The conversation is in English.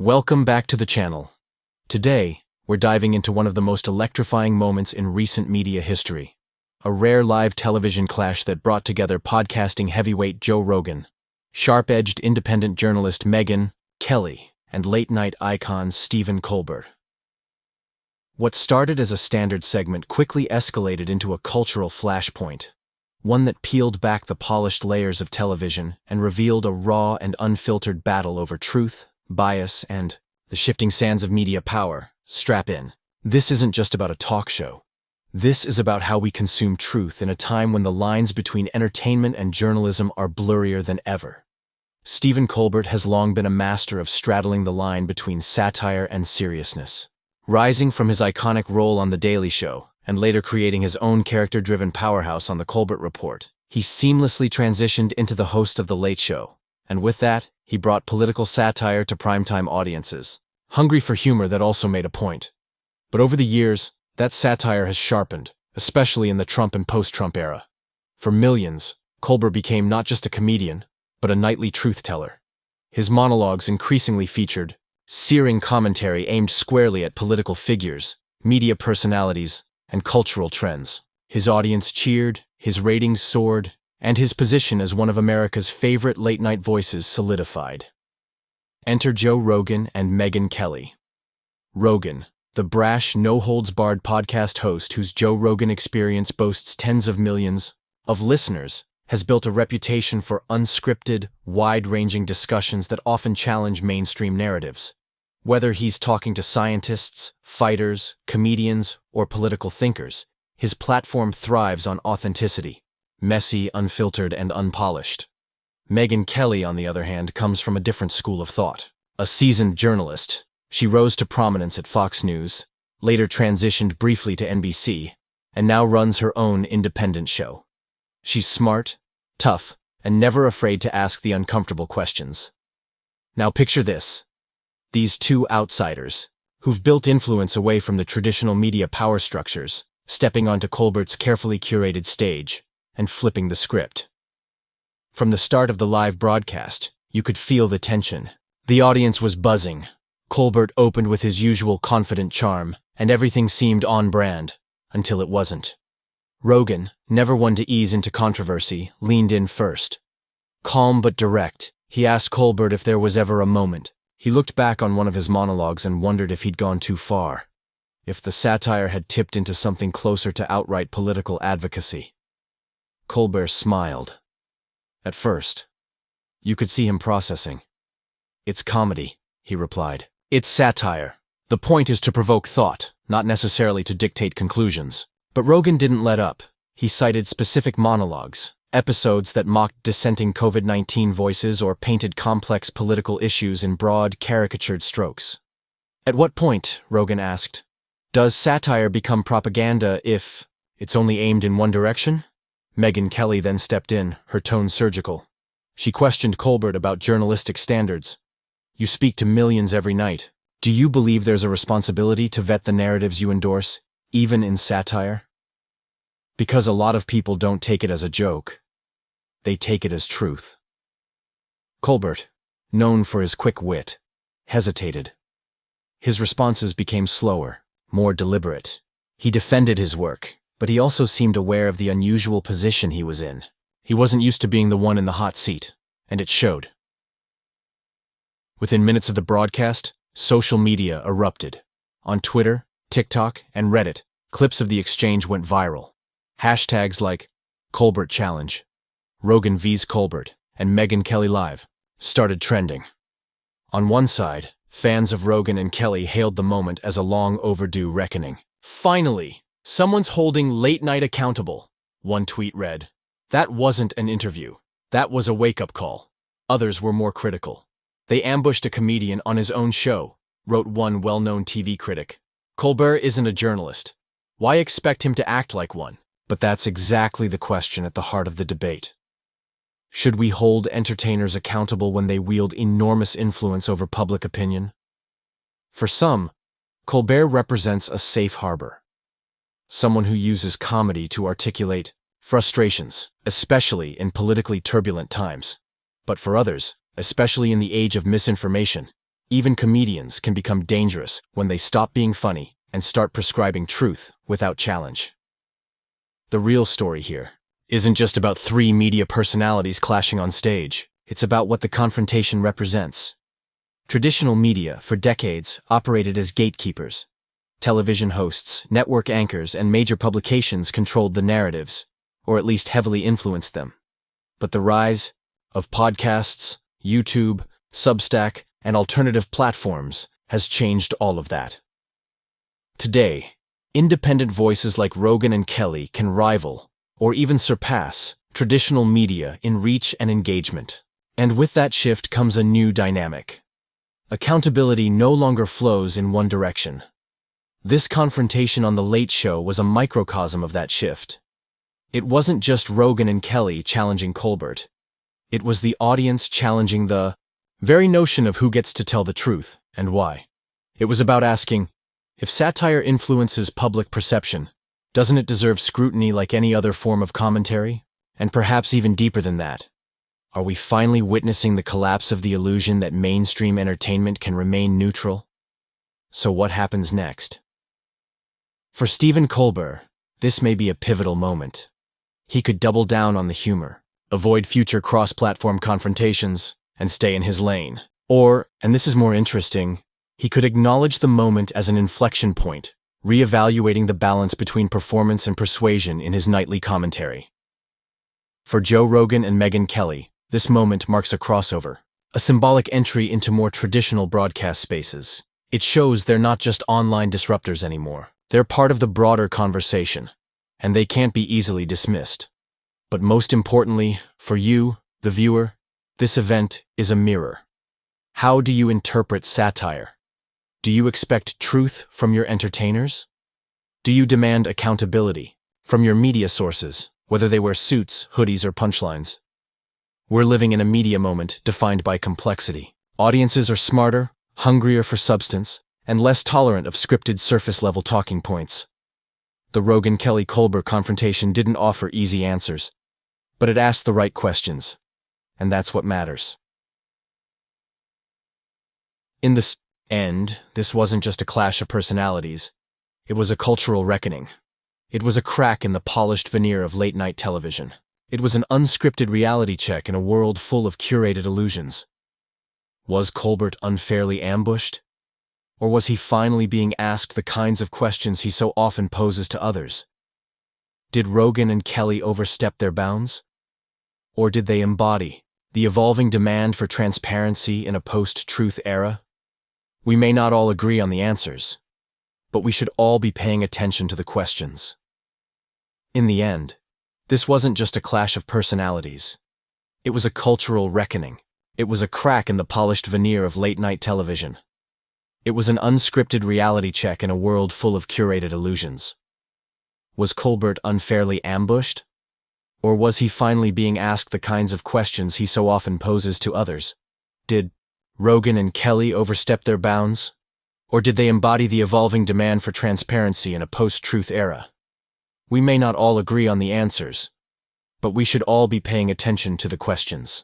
Welcome back to the channel. Today, we're diving into one of the most electrifying moments in recent media history. A rare live television clash that brought together podcasting heavyweight Joe Rogan, sharp-edged independent journalist Megyn Kelly, and late-night icon Stephen Colbert. What started as a standard segment quickly escalated into a cultural flashpoint, one that peeled back the polished layers of television and revealed a raw and unfiltered battle over truth, bias, and the shifting sands of media power. Strap in. This isn't just about a talk show. This is about how we consume truth in a time when the lines between entertainment and journalism are blurrier than ever. Stephen Colbert has long been a master of straddling the line between satire and seriousness. Rising from his iconic role on The Daily Show, and later creating his own character-driven powerhouse on The Colbert Report, he seamlessly transitioned into the host of The Late Show. And with that, he brought political satire to primetime audiences, hungry for humor that also made a point. But over the years, that satire has sharpened, especially in the Trump and post-Trump era. For millions, Colbert became not just a comedian, but a nightly truth-teller. His monologues increasingly featured searing commentary aimed squarely at political figures, media personalities, and cultural trends. His audience cheered, his ratings soared, and his position as one of America's favorite late-night voices solidified. Enter Joe Rogan and Megyn Kelly. Rogan, the brash, no-holds-barred podcast host whose Joe Rogan Experience boasts tens of millions of listeners, has built a reputation for unscripted, wide-ranging discussions that often challenge mainstream narratives. Whether he's talking to scientists, fighters, comedians, or political thinkers, his platform thrives on authenticity, messy, unfiltered, and unpolished. Megyn Kelly, on the other hand, comes from a different school of thought. A seasoned journalist, she rose to prominence at Fox News, later transitioned briefly to NBC, and now runs her own independent show. She's smart, tough, and never afraid to ask the uncomfortable questions. Now picture this. These two outsiders, who've built influence away from the traditional media power structures, stepping onto Colbert's carefully curated stage and flipping the script. From the start of the live broadcast, you could feel the tension. The audience was buzzing. Colbert opened with his usual confident charm, and everything seemed on brand, until it wasn't. Rogan, never one to ease into controversy, leaned in first. Calm but direct, he asked Colbert if there was ever a moment. He looked back on one of his monologues and wondered if he'd gone too far, if the satire had tipped into something closer to outright political advocacy. Colbert smiled. At first, you could see him processing. "It's comedy," he replied. "It's satire. The point is to provoke thought, not necessarily to dictate conclusions." But Rogan didn't let up. He cited specific monologues, episodes that mocked dissenting COVID-19 voices or painted complex political issues in broad, caricatured strokes. At what point, Rogan asked, does satire become propaganda if it's only aimed in one direction? Megyn Kelly then stepped in, her tone surgical. She questioned Colbert about journalistic standards. "You speak to millions every night. Do you believe there's a responsibility to vet the narratives you endorse, even in satire? Because a lot of people don't take it as a joke. They take it as truth." Colbert, known for his quick wit, hesitated. His responses became slower, more deliberate. He defended his work, but he also seemed aware of the unusual position he was in. He wasn't used to being the one in the hot seat, and it showed. Within minutes of the broadcast, social media erupted. On Twitter, TikTok, and Reddit, clips of the exchange went viral. Hashtags like Colbert Challenge, Rogan vs. Colbert, and Megyn Kelly Live started trending. On one side, fans of Rogan and Kelly hailed the moment as a long overdue reckoning. "Finally, someone's holding late night accountable," one tweet read. "That wasn't an interview. That was a wake-up call." Others were more critical. "They ambushed a comedian on his own show," wrote one well-known TV critic. "Colbert isn't a journalist. Why expect him to act like one?" But that's exactly the question at the heart of the debate. Should we hold entertainers accountable when they wield enormous influence over public opinion? For some, Colbert represents a safe harbor. Someone who uses comedy to articulate frustrations, especially in politically turbulent times. But for others, especially in the age of misinformation, Even comedians can become dangerous when they stop being funny and start prescribing truth without challenge. The real story here isn't just about three media personalities clashing on stage. It's about what the confrontation represents. Traditional media, for decades, operated as gatekeepers. Television hosts, network anchors, and major publications controlled the narratives, or at least heavily influenced them. But the rise of podcasts, YouTube, Substack, and alternative platforms has changed all of that. Today, independent voices like Rogan and Kelly can rival, or even surpass, traditional media in reach and engagement. And with that shift comes a new dynamic. Accountability no longer flows in one direction. This confrontation on The Late Show was a microcosm of that shift. It wasn't just Rogan and Kelly challenging Colbert. It was the audience challenging the very notion of who gets to tell the truth and why. It was about asking, if satire influences public perception, doesn't it deserve scrutiny like any other form of commentary? And perhaps even deeper than that, are we finally witnessing the collapse of the illusion that mainstream entertainment can remain neutral? So what happens next? For Stephen Colbert, this may be a pivotal moment. He could double down on the humor, avoid future cross-platform confrontations, and stay in his lane. Or, and this is more interesting, he could acknowledge the moment as an inflection point, reevaluating the balance between performance and persuasion in his nightly commentary. For Joe Rogan and Megyn Kelly, this moment marks a crossover, a symbolic entry into more traditional broadcast spaces. It shows they're not just online disruptors anymore. They're part of the broader conversation, and they can't be easily dismissed. But most importantly, for you, the viewer, this event is a mirror. How do you interpret satire? Do you expect truth from your entertainers? Do you demand accountability from your media sources, whether they wear suits, hoodies, or punchlines? We're living in a media moment defined by complexity. Audiences are smarter, hungrier for substance, and less tolerant of scripted surface-level talking points. The Rogan-Kelly-Colbert confrontation didn't offer easy answers, but it asked the right questions, and that's what matters. In the end, this wasn't just a clash of personalities. It was a cultural reckoning. It was a crack in the polished veneer of late-night television. It was an unscripted reality check in a world full of curated illusions. Was Colbert unfairly ambushed? Or was he finally being asked the kinds of questions he so often poses to others? Did Rogan and Kelly overstep their bounds? Or did they embody the evolving demand for transparency in a post-truth era? We may not all agree on the answers, but we should all be paying attention to the questions. In the end, this wasn't just a clash of personalities. It was a cultural reckoning. It was a crack in the polished veneer of late-night television. It was an unscripted reality check in a world full of curated illusions. Was Colbert unfairly ambushed? Or was he finally being asked the kinds of questions he so often poses to others? Did Rogan and Kelly overstep their bounds? Or did they embody the evolving demand for transparency in a post-truth era? We may not all agree on the answers, but we should all be paying attention to the questions.